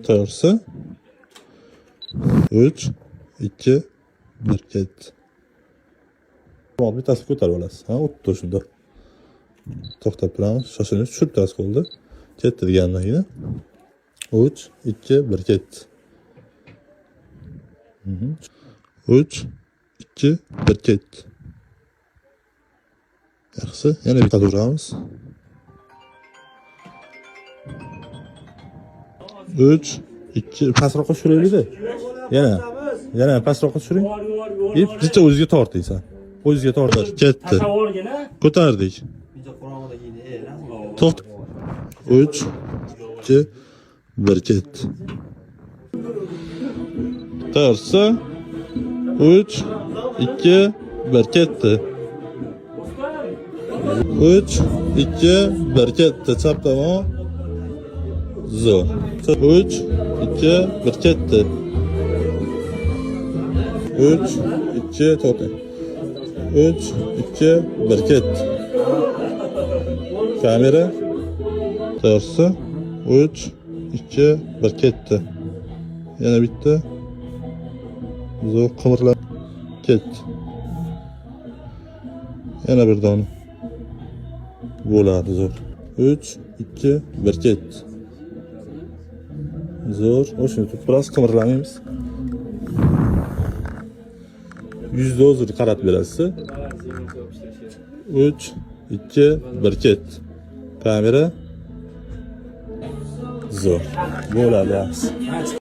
To'g'risi. 3, 2, 1 ketdi. Tamam, bittasini ko'tarib olasiz. Ha, o'tdi shunda. To'xtab turamiz. Shoshilinch tushib turasiz qo'lda. Ketdi degandan keyin 3, 2, 1 ketdi. 3, 2, 1 ketdi. Yaxshi, yana bitta turamiz. 3, 2, pastroqqa tushiraylik-da. Yana pastroqqa tushiring. Bitta o'ziga tortiysan. O'ziga tortar. Ketdi. Ko'tardik. To'xt. 3, 2, 1 ketdi. To'g'risi. 3, 2, 1 ketdi. 3, 2, 1 ketdi. Chap tomon. Zo'r. 3, 2, 1 ketdi. 3, 2, to'xtang. 3, 2, 1 ketdi. Kamera. To'g'risi. 3, 2, 1 ketdi. Yana bitta. Zo'r qimirlab ketdi. Yana bir dona. Bo'ladi zo'r. 3, 2, 1 ketdi. Zo'r. O'shani tutib biroz qimirlamaymiz. Yuzda o'zini qaratib berasiz. 3, 2, 1 ketdi. Kamera. Zo'r. Bo'ladi yaxshi.